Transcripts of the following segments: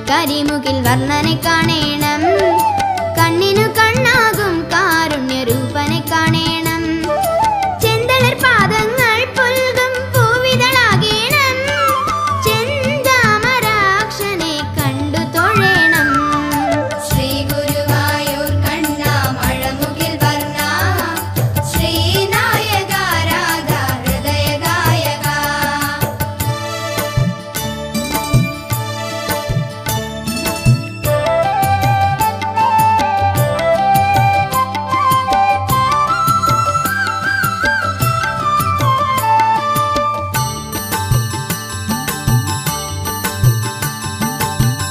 കരിമുകിൽ വർണ്ണനെ കാണേണം, കണ്ണിനു കണ്ണാകും കാരുണ്യരൂപനെ കാണേണം. ചെന്തളർ പാദങ്ങൾ പുൽകും പൂവിതളാകേണം, ചെന്താമരാക്ഷനെ കണ്ടു തൊഴേണം. ശ്രീ ഗുരുവായൂർ കണ്ണ മഴമുകിൽ വർണ്ണ, ശ്രീനായക രാധാ ഹൃദയ ഗായക.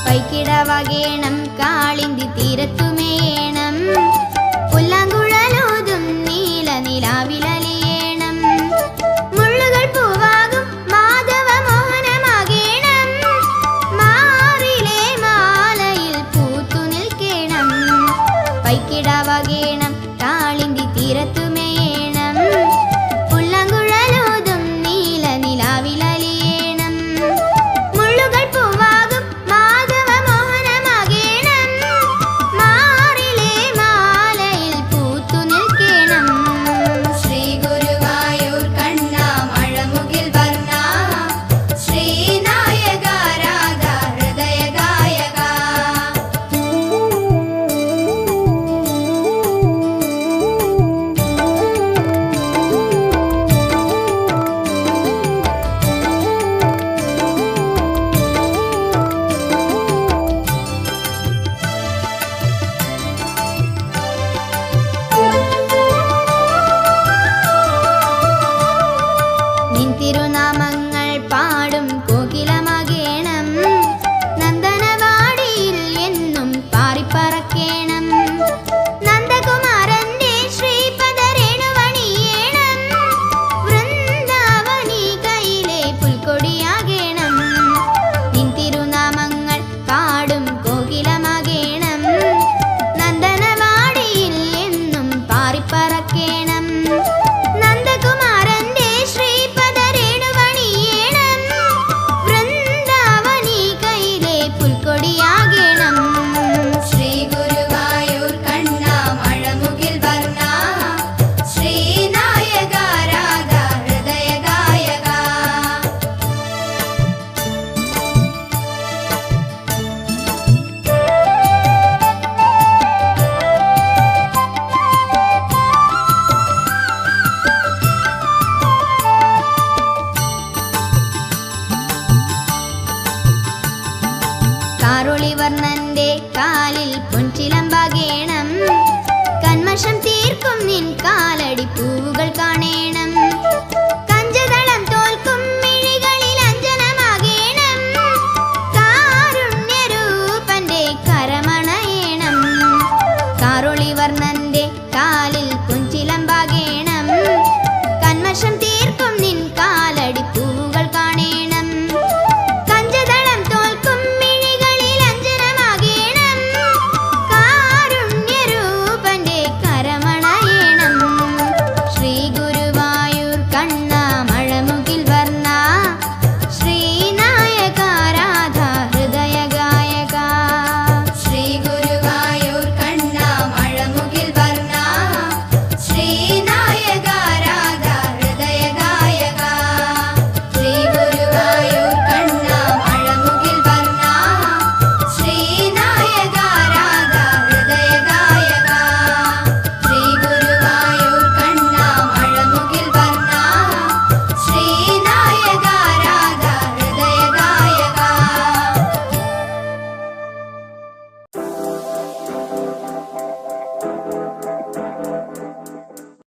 പൈക്കിടവകേണം കാളിന്തി തീരത്തുമേണം, പുല്ലാങ്കുഴലൂതും നീല നിലാവിലലിയേണം. മുള്ളുകൾ പൂവാകും മാധവ മോഹനമാകേണം, മാറിലെ മാലയിൽ പൂത്തു നിൽക്കേണം. പൈക്കിടവകേണം കാളിന്തി തീരത്തുമേണം, പുല്ലാങ്കുഴലൂതും നീല നിലാവിലലിയേണം. മുള്ളുകൾ പൂവാകും തിരുനാമങ്ങൾ പാടും കോകിലമാകേണം, നന്ദനവാടിയിൽ എന്നും പാറിപ്പറക്കേണം. നന്ദകുമാരന്റെ ശ്രീപദരേണുവണിയേണം, വൃന്ദാവനി കൈയിലെ പുൽക്കൊടിയാകേണം. നിൻ തിരുനാമങ്ങൾ പാടും കോകിലമാകേണം, നന്ദനവാടിയിൽ എന്നും പാറിപ്പറക്കേണം. നന്ദകുമാരന്റെ പുൽക്കൊടിയാകേണം. ശ്രീ ഗുരുവായൂർ കണ്ണ മഴമുകിൽ വർണ്ണ, ശ്രീനായക രാധാ ഹൃദയ ഗായക. കാറൊളിവർണ്ണന്റെ കാലിൽ പൊൻചിലമ്പാകേണം, കന്മഷം തീർക്കും നിൻ കാലടി പൂവുകൾ